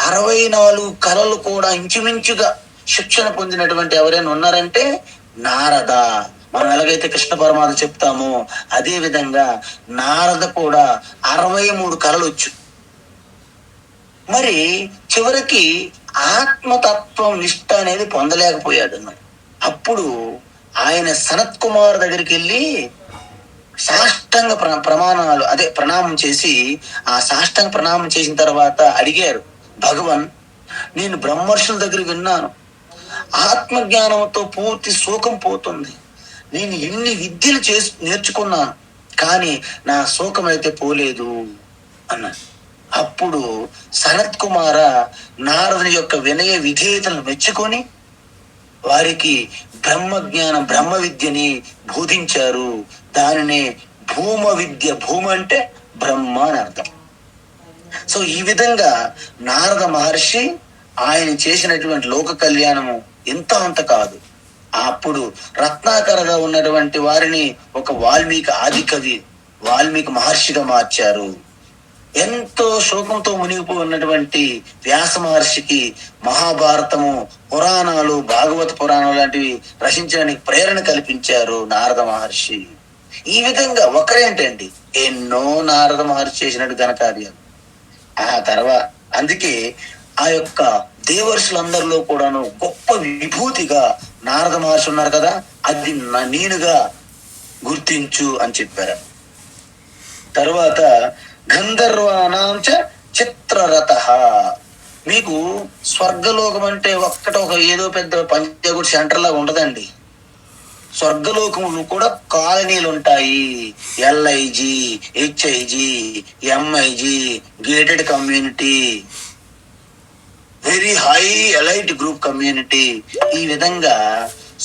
64 కళలు కూడా ఇంచుమించుగా శిక్షణ పొందినటువంటి ఎవరైనా ఉన్నారంటే నారద. మనం ఎలాగైతే కృష్ణ పరమాత్మ చెప్తామో అదే విధంగా నారద కూడా 63 కళలు వచ్చు. మరి చివరికి ఆత్మతత్వం నిష్ట అనేది పొందలేకపోయాడు అన్నాడు. అప్పుడు ఆయన సనత్ కుమార్ దగ్గరికి వెళ్ళి సాష్టాంగ ప్రమాణాలు అదే ప్రణామం చేసి, ఆ సాష్టాంగ ప్రణామం చేసిన తర్వాత అడిగారు, భగవన్ నేను బ్రహ్మర్షుల దగ్గర విన్నాను, ఆత్మజ్ఞానంతో పూర్తి శోకం పోతుంది. నేను ఎన్ని విద్యలు నేర్చుకున్నాను కానీ నా శోకం అయితే పోలేదు అన్నాడు. అప్పుడు సనత్ కుమార నారదుని యొక్క వినయ విధేయతలను మెచ్చుకొని వారికి బ్రహ్మ జ్ఞానం బ్రహ్మ విద్యని బోధించారు. దానినే భూమ విద్య. భూమ అంటే బ్రహ్మ అని అర్థం. సో ఈ విధంగా నారద మహర్షి ఆయన చేసినటువంటి లోక కళ్యాణము ఎంత అంత కాదు. అప్పుడు రత్నాకరగా ఉన్నటువంటి వారిని ఒక వాల్మీకి ఆది కవి వాల్మీకి మహర్షిగా మార్చారు. ఎంతో శోకంతో మునిగిపోయి ఉన్నటువంటి వ్యాస మహర్షికి మహాభారతము పురాణాలు భాగవత పురాణాలు లాంటివి రచించడానికి ప్రేరణ కల్పించారు నారద మహర్షి. ఈ విధంగా ఒకరేంటండి ఎన్నో నారద మహర్షి చేసినట్టు ఘనకార్యాలు. ఆ తర్వాత అందుకే ఆ యొక్క దేవర్షులందరిలో కూడాను గొప్ప విభూతిగా నారద మహర్షి ఉన్నారు కదా, అది నేనుగా గుర్తించు అని చెప్పారు. తరువాత గంధర్వానాంచ చిత్రరథ. మీకు స్వర్గలోకం అంటే ఒక ఏదో పెద్ద పంచగుడి సెంటర్ లాగా ఉండదండి. స్వర్గలోకములు కూడా కాలనీలు ఉంటాయి. LIG, HIG, MIG, gated community, very high elite group community. ఈ విధంగా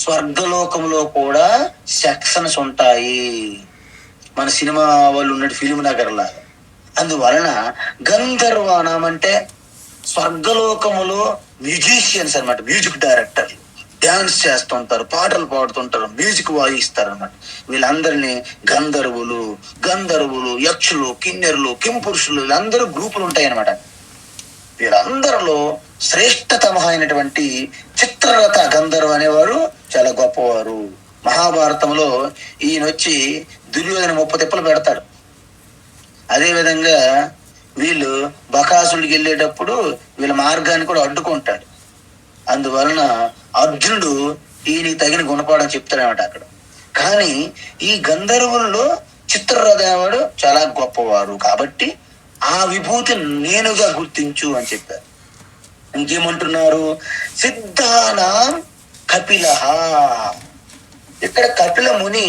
స్వర్గలోకంలో కూడా సెక్షన్స్ ఉంటాయి, మన సినిమా వాళ్ళు ఉన్నట్టు ఫిలిం నగర్ లాగా. అందువలన గంధర్వానం అంటే స్వర్గలోకములో మ్యూజిషియన్స్ అనమాట, మ్యూజిక్ డైరెక్టర్, డాన్స్ చేస్తుంటారు, పాటలు పాడుతుంటారు, మ్యూజిక్ వాయిస్తారు అనమాట. వీళ్ళందరినీ గంధర్వులు, యక్షులు, కిన్నెరులు, కింపురుషులు వీళ్ళందరూ గ్రూపులు ఉంటాయి అనమాట. వీళ్ళందరిలో శ్రేష్టతమైనటువంటి చిత్రరథ గంధర్వ అనేవారు చాలా గొప్పవారు. మహాభారతంలో ఈయన వచ్చి దుర్యోధన 30 తిప్పలు పెడతాడు. అదే విధంగా వీళ్ళు బకాసుడికి వెళ్ళేటప్పుడు వీళ్ళ మార్గాన్ని కూడా అడ్డుకుంటాడు. అందువలన అర్జునుడు ఈయనకి తగిన గుణపాఠం చెప్తాడనమాట అక్కడ. కానీ ఈ గంధర్వుల్లో చిత్రరథ అనేవాడు చాలా గొప్పవాడు కాబట్టి ఆ విభూతి నేనుగా గుర్తించు అని చెప్పారు. ఇంకేమంటున్నారు? సిద్ధానాం కపిల. ఇక్కడ కపిల ముని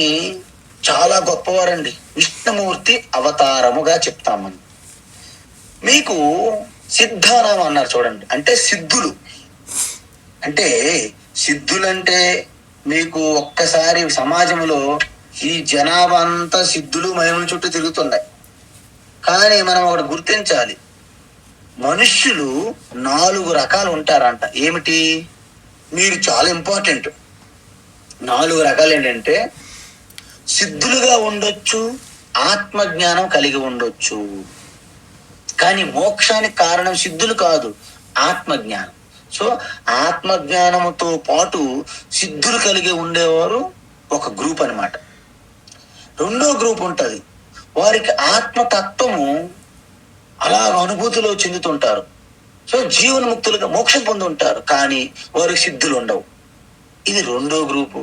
చాలా గొప్పవారండి. విష్ణుమూర్తి అవతారముగా చెప్తాం మనం. మీకు సిద్ధానాం అన్నారు చూడండి, అంటే సిద్ధులు. అంటే సిద్ధులంటే మీకు ఒక్కసారి సమాజంలో ఈ జనాభా అంతా సిద్ధులు మహిమల చుట్టూ తిరుగుతున్నాయి. కానీ మనం ఒకటి గుర్తించాలి, మనుష్యులు 4 రకాలు ఉంటారంట. ఏమిటి? మీరు చాలా ఇంపార్టెంట్. 4 రకాలు ఏంటంటే సిద్ధులుగా ఉండొచ్చు, ఆత్మజ్ఞానం కలిగి ఉండొచ్చు. కానీ మోక్షానికి కారణం సిద్ధులు కాదు, ఆత్మజ్ఞానం. సో ఆత్మజ్ఞానముతో పాటు సిద్ధులు కలిగి ఉండేవారు ఒక గ్రూప్ అన్నమాట. రెండో గ్రూప్ ఉంటుంది, వారికి ఆత్మతత్వము అలా అనుభూతిలో చెందుతుంటారు. సో జీవన్ముక్తులుగా మోక్షం పొంది ఉంటారు, కానీ వారికి సిద్ధులు ఉండవు. ఇది రెండో గ్రూపు.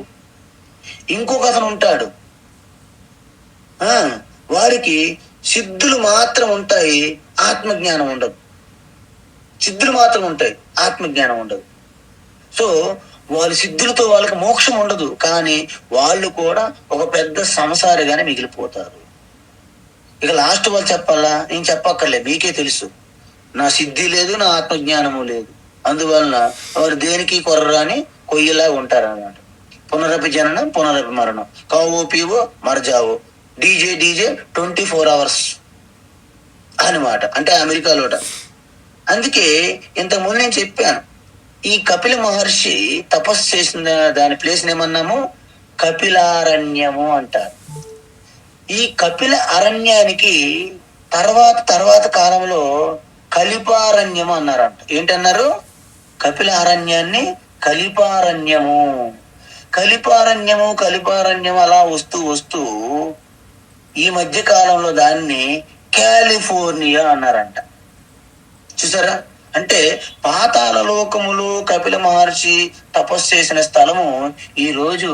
ఇంకొక అతను ఉంటాడు, వారికి సిద్ధులు మాత్రం ఉంటాయి, ఆత్మజ్ఞానం ఉండదు. సిద్ధులు మాత్రం ఉంటాయి, ఆత్మజ్ఞానం ఉండదు. సో వాళ్ళ సిద్ధులతో వాళ్ళకి మోక్షం ఉండదు, కానీ వాళ్ళు కూడా ఒక పెద్ద సంసారిగానే మిగిలిపోతారు. ఇక లాస్ట్ వాళ్ళు చెప్పాలా? నేను చెప్పక్కర్లే, మీకే తెలుసు. నా సిద్ధి లేదు, నా ఆత్మజ్ఞానము లేదు, అందువలన వారు దేనికి కొర్రని కొయ్యలా ఉంటారు అన్నమాట. పునరపి జననం, పునరపి మరణం, కావో పీవో మరజావో, డీజే 24 hours అనమాట. అంటే అమెరికాలోట. అందుకే ఇంతకుముందు నేను చెప్పాను, ఈ కపిల మహర్షి తపస్సు చేసిన దాని ప్లేస్ ఏమన్నాము? కపిలారణ్యము అంటారు. ఈ కపిల అరణ్యానికి తర్వాత కాలంలో కలిపారణ్యము అన్నారంట. ఏంటన్నారు? కపిల అరణ్యాన్ని కలిపారణ్యము. కలిపారణ్యము అలా వస్తూ ఈ మధ్య కాలంలో దాన్ని కాలిఫోర్నియా అన్నారంట. చూసారా? అంటే పాతాళ లోకములో కపిల మహర్షి తపస్సు చేసిన స్థలము ఈ రోజు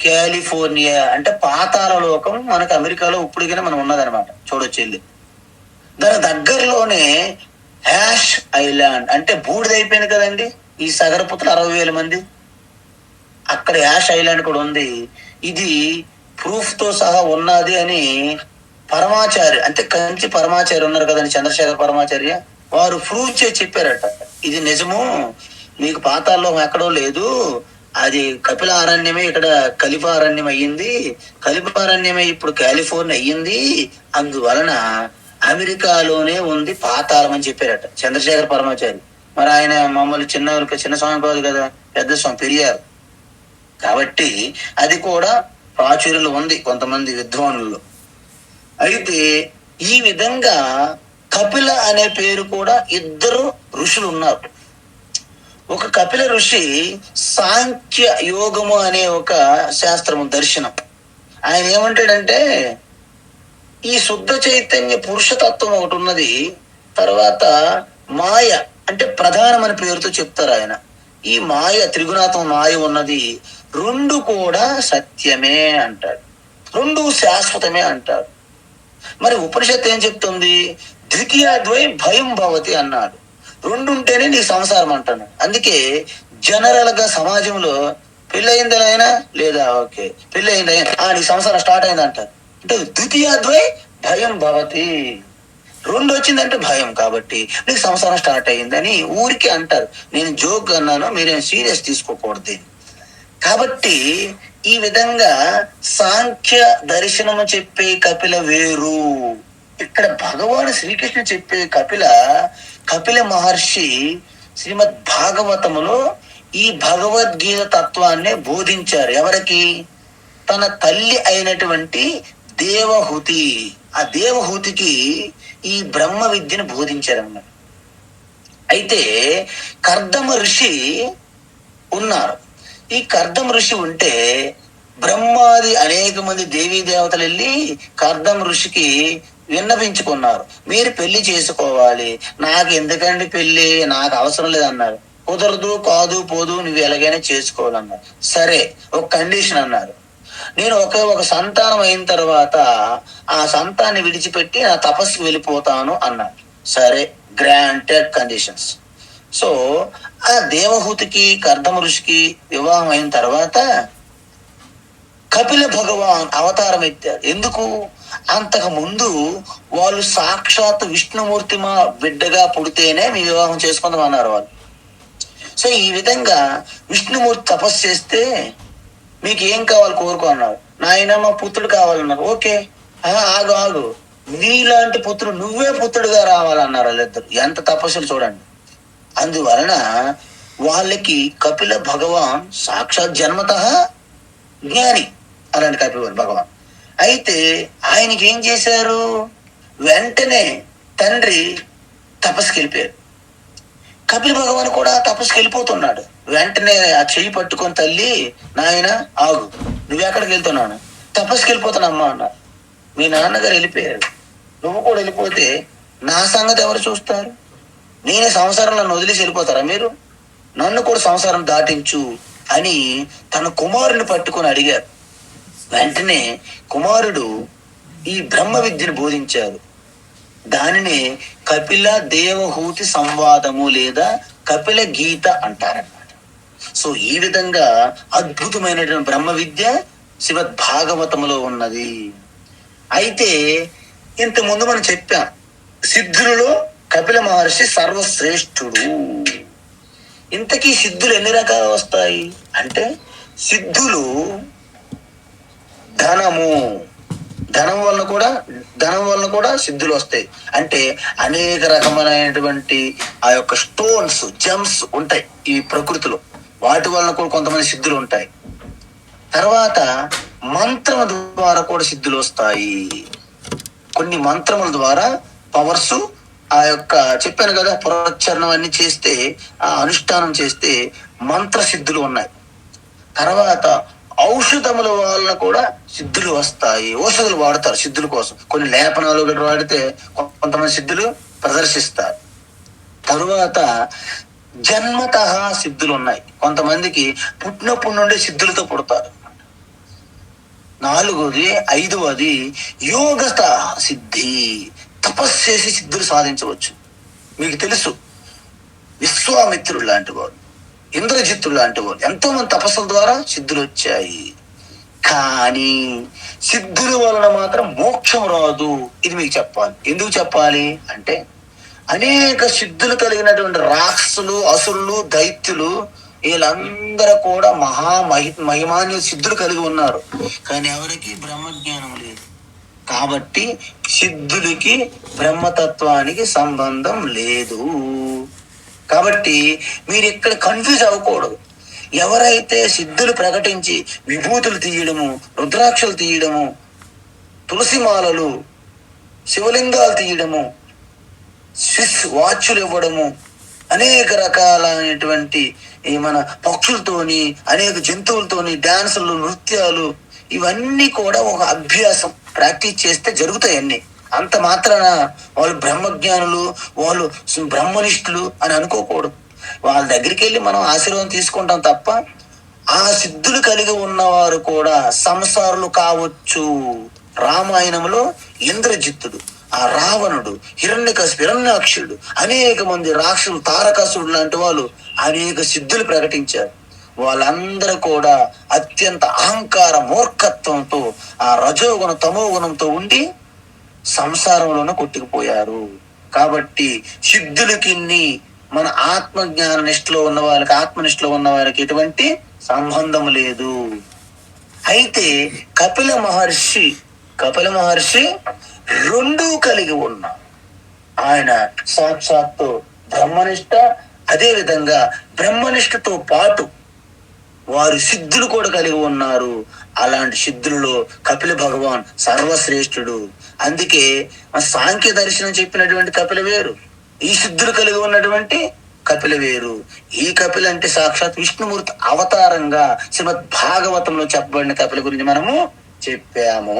కాలిఫోర్నియా. అంటే పాతాళ లోకం మనకు అమెరికాలో ఇప్పటికైనా మనం ఉన్నదనమాట, చూడొచ్చు వెళ్ళి. దాని దగ్గరలోనే హ్యాష్ ఐలాండ్, అంటే బూడిదైపోయింది కదండి ఈ సగరపుత్రులు 60,000 మంది, అక్కడ హ్యాష్ ఐలాండ్ కూడా ఉంది. ఇది ప్రూఫ్ తో సహా ఉన్నది అని పరమాచార్య, అంటే కంచి పరమాచార్య ఉన్నారు కదండి, చంద్రశేఖర్ పరమాచార్య, వారు ప్రూవ్ చేసి చెప్పారట. ఇది నిజము, మీకు పాతాళలోకం ఎక్కడో లేదు, అది కపిల అరణ్యమే ఇక్కడ కలిపారణ్యం అయ్యింది, కలిపారణ్యమే ఇప్పుడు కాలిఫోర్నియా అయ్యింది, అందువలన అమెరికాలోనే ఉంది పాతాళం అని చెప్పారట చంద్రశేఖర్ పరమాచారి. మరి ఆయన మమ్మల్ని చిన్న స్వామి కాదు కదా, పెద్ద స్వామి పెరియారు. కాబట్టి అది కూడా ప్రాచుర్యంలో ఉంది కొంతమంది విద్వానుల్లో. అయితే ఈ విధంగా కపిల అనే పేరు కూడా 2 ఋషులు ఉన్నారు. ఒక కపిల ఋషి సాంఖ్య యోగము అనే ఒక శాస్త్రము, దర్శనం. ఆయన ఏమంటాడంటే, ఈ శుద్ధ చైతన్య పురుషతత్వం ఒకటి ఉన్నది, తర్వాత మాయ అంటే ప్రధానం అనే పేరుతో చెప్తారు ఆయన. ఈ మాయ, త్రిగుణాత్మ మాయ ఉన్నది, 2 కూడా సత్యమే అంటాడు, 2 శాశ్వతమే అంటాడు. మరి ఉపనిషత్తు ఏం చెప్తుంది? ద్వితీయాద్వై భయం భవతి అన్నాడు. 2 ఉంటేనే నీకు సంసారం అంటాను. అందుకే జనరల్ గా సమాజంలో పెళ్ళయిందా అయినా లేదా, ఓకే పెళ్ళయిందా, నీకు సంసారం స్టార్ట్ అయింది అంటారు. అంటే ద్వితీయాద్వై భయం భవతి, 2 వచ్చిందంటే భయం, కాబట్టి నీకు సంసారం స్టార్ట్ అయ్యిందని ఊరికే అంటారు. నేను జోక్ అన్నాను, మీరేం సీరియస్ తీసుకోకూడదు. కాబట్టి ఈ విధంగా సాంఖ్య దర్శనము చెప్పే కపిల వేరు, ఇక్కడ భగవాను శ్రీకృష్ణ చెప్పే కపిల మహర్షి శ్రీమద్ భాగవతములో ఈ భగవద్గీత తత్వాన్ని బోధించారు. ఎవరికి? తన తల్లి అయినటువంటి దేవహూతి, ఆ దేవహూతికి ఈ బ్రహ్మ విద్యను బోధించారన్నమాట. అయితే కర్దమ ఋషి ఉన్నారు. ఈ కర్దమ ఋషి ఉంటే బ్రహ్మాది అనేక మంది దేవీ దేవతలు వెళ్ళి కర్దమ ఋషికి విన్నపించుకున్నారు, మీరు పెళ్లి చేసుకోవాలి, నాకు ఎందుకండి పెళ్లి, నాకు అవసరం లేదన్నారు. కుదరదు, కాదు, పోదు, నువ్వు ఎలాగైనా చేసుకోవాలన్నారు. సరే ఒక కండిషన్ అన్నారు, నేను ఒక సంతానం అయిన తర్వాత ఆ సంతాన్ని విడిచిపెట్టి నా తపస్సుకు వెళ్ళిపోతాను అన్నాడు. సరే, గ్రాంటెడ్ కండిషన్స్. సో ఆ దేవహూతికి కర్దమ ఋషికి వివాహం అయిన తర్వాత కపిల భగవాన్ అవతారం ఎత్తారు. ఎందుకు? అంతకు ముందు వాళ్ళు సాక్షాత్ విష్ణుమూర్తి మా బిడ్డగా పుడితేనే మీ వివాహం చేసుకుందాం అన్నారు వాళ్ళు. సో ఈ విధంగా విష్ణుమూర్తి తపస్సు చేస్తే మీకు ఏం కావాలి కోరుకో అన్నారు. నాయన మా పుత్రుడు కావాలన్నారు. ఓకే, ఆగు ఆగు, నీలాంటి పుత్రుడు నువ్వే పుత్రుడుగా రావాలన్నారు వాళ్ళిద్దరు. ఎంత తపస్సులు చూడండి. అందువలన వాళ్ళకి కపిల భగవాన్ సాక్షాత్ జన్మత జ్ఞాని అలాంటి కపిల భగవాన్. అయితే ఆయనకి ఏం చేశారు? వెంటనే తండ్రి తపస్సుకి వెళ్ళిపోయారు. కపిల భగవాన్ కూడా తపస్సుకి వెళ్ళిపోతున్నాడు. వెంటనే ఆ చెయ్యి పట్టుకొని తల్లి, నాయన ఆగు, నువ్వెక్కడికి వెళ్తున్నాను? తపస్సుకి వెళ్ళిపోతున్నామ్మా అన్నారు. మీ నాన్నగారు వెళ్ళిపోయారు, నువ్వు కూడా వెళ్ళిపోతే నా సంగతి ఎవరు చూస్తారు? నేనే సంసారం నన్ను వదిలేసి వెళ్ళిపోతారా మీరు? నన్ను కూడా సంసారం దాటించు అని తన కుమారుని పట్టుకొని అడిగారు. వెంటనే కుమారుడు ఈ బ్రహ్మ విద్యను బోధించారు. దానిని కపిల దేవహూతి సంవాదము లేదా కపిల గీత అంటారన్నమాట. సో ఈ విధంగా అద్భుతమైనటువంటి బ్రహ్మ విద్య శ్రీమద్ భాగవతములో ఉన్నది. అయితే ఇంతకుముందు మనం చెప్పాం, సిద్ధులలో కపిల మహర్షి సర్వశ్రేష్ఠుడు. ఇంతకీ సిద్ధులు ఎన్ని రకాలు వస్తాయి అంటే, సిద్ధులు ధనం వలన కూడా సిద్ధులు వస్తాయి. అంటే అనేక రకమైనటువంటి ఆ యొక్క స్టోన్స్, జెమ్స్ ఉంటాయి ఈ ప్రకృతిలో, వాటి వలన కూడా కొంతమంది సిద్ధులు ఉంటాయి. తర్వాత మంత్రం ద్వారా కూడా సిద్ధులు వస్తాయి. కొన్ని మంత్రముల ద్వారా పవర్స్, ఆ యొక్క చెప్పాను కదా, పునరుచ్చరణం అన్ని చేస్తే, ఆ అనుష్ఠానం చేస్తే మంత్ర సిద్ధులు ఉన్నాయి. తర్వాత ఔషధముల వలన కూడా సిద్ధులు వస్తాయి. ఔషధాలు వాడతారు సిద్ధుల కోసం. కొన్ని లేపనాలు వాడితే కొంతమంది సిద్ధులు ప్రదర్శిస్తారు. తరువాత జన్మత సిద్ధులు ఉన్నాయి. కొంతమందికి పుట్టినప్పటి నుండి సిద్ధులతో పుడతారు. 4వది 5వది యోగత సిద్ధి, తపస్సు చేసి సిద్ధులు సాధించవచ్చు. మీకు తెలుసు, విశ్వామిత్రుడు లాంటి వాడు, ఇంద్రజిత్తుడు లాంటి వాడు, ఎంతో మంది తపస్సుల ద్వారా సిద్ధులు వచ్చాయి. కానీ సిద్ధుల వలన మాత్రం మోక్షం రాదు. ఇది మీకు చెప్పాలి. ఎందుకు చెప్పాలి అంటే, అనేక సిద్ధులు కలిగినటువంటి రాక్షసులు, అసురులు, దైత్యులు, వీళ్ళందరూ కూడా మహిమాన్య సిద్ధులు కలిగి ఉన్నారు. కానీ ఎవరికి బ్రహ్మజ్ఞానం లేదు. కాబట్టి సిద్ధులకి బ్రహ్మతత్వానికి సంబంధం లేదు. కాబట్టి మీరు ఇక్కడ కన్ఫ్యూజ్ అవ్వకూడదు. ఎవరైతే సిద్ధులు ప్రకటించి విభూతులు తీయడము, రుద్రాక్షలు తీయడము, తులసిమాలలు, శివలింగాలు తీయడము, స్విస్ వాచ్లు ఇవ్వడము, అనేక రకాలైనటువంటి మన పక్షులతోని, అనేక జంతువులతోని డాన్సులు, నృత్యాలు, ఇవన్నీ కూడా ఒక అభ్యాసం, ప్రాక్టీస్ చేస్తే జరుగుతాయి అన్ని. అంత మాత్రాన వాళ్ళు బ్రహ్మజ్ఞానులు, వాళ్ళు బ్రహ్మనిష్ఠులు అని అనుకోకూడదు. వాళ్ళ దగ్గరికి వెళ్ళి మనం ఆశీర్వాదం తీసుకుంటాం తప్ప, ఆ సిద్ధులు కలిగి ఉన్నవారు కూడా సంసారులు కావచ్చు. రామాయణంలో ఇంద్రజిత్తుడు, ఆ రావణుడు, హిరణ్యాక్షుడు, అనేక మంది రాక్షసులు, తారకాసుడు లాంటి వాళ్ళు అనేక సిద్ధులు ప్రకటించారు. వాళ్ళందరూ కూడా అత్యంత అహంకార మూర్ఖత్వంతో, ఆ రజోగుణ తమోగుణంతో ఉండి సంసారంలోనే కొట్టుకుపోయారు. కాబట్టి సిద్ధులకి మన ఆత్మజ్ఞాన నిష్ఠలో ఉన్న వాళ్ళకి, ఆత్మనిష్ఠలో ఉన్న వారికి ఎటువంటి సంబంధం లేదు. అయితే కపిల మహర్షి రెండూ కలిగి ఉన్నారు. ఆయన సాక్షాత్తు బ్రహ్మనిష్ట, అదే విధంగా బ్రహ్మనిష్టతో పాటు వారు సిద్ధులు కూడా కలిగి ఉన్నారు. అలాంటి సిద్ధులలో కపిల భగవాన్ సర్వశ్రేష్ఠుడు. అందుకే సాంఖ్య దర్శనం చెప్పినటువంటి కపిల వేరు, ఈ సిద్ధులు కలిగి ఉన్నటువంటి కపిల వేరు. ఈ కపిల అంటే సాక్షాత్ విష్ణుమూర్తి అవతారంగా శ్రీమద్ భాగవతంలో చెప్పబడిన కపిల గురించి మనము చెప్పాము.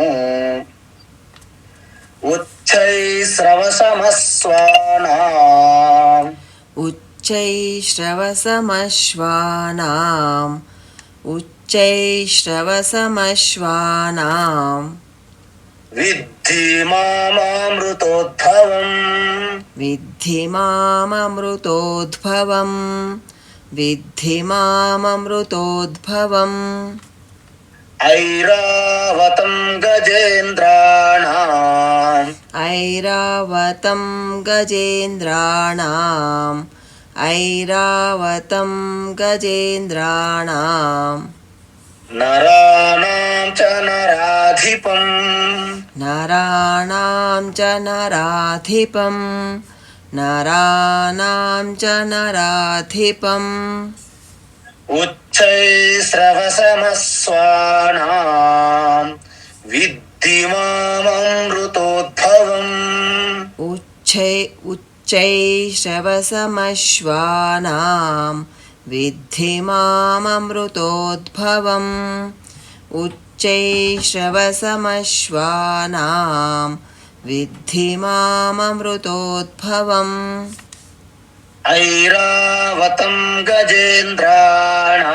ఉచ్చైశ్రవసమశ్వానాం उच्चैश्रवसमश्वानां విద్ధి మామృతోద్భవం विद्धि माममृतोद्भवम् विद्धि माममृतोद्भवम् ఐరావతం గజేంద్రాణాం ऐरावतं गजेन्द्राणाम् ऐरावतं गजेन्द्राणाम् నరాణాం చ నరాధిపం नराणां च नराधिपम् नराणां च नराधिपम् ఉచ్చైశ్రవసమస్వానాం విద్ధి మామృతోద్భవం उच्चैश्रवसमश्वानां विद्धि माममृतोद्भवम् उच्चैश्रवसमश्वानां विद्धि माममृतोद्भवम् ఐరావతం గజేంద్రాణాం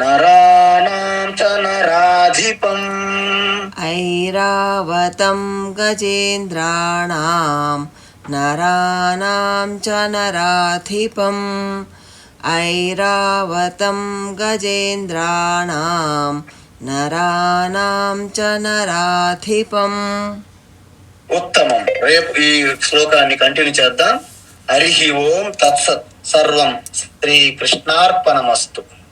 నరాణాం చ నరాధిపం ऐरावतं गजेन्द्राणां नराणां च नराधिपम् ऐरावतं गजेन्द्राणां नराणां च नराधिपम् ఉత్తమం. రేపు ఈ శ్లోకాన్ని కంటిన్యూ చేద్దాం. హరి ఓం తత్సత్. సర్వం శ్రీకృష్ణార్పణమస్తు.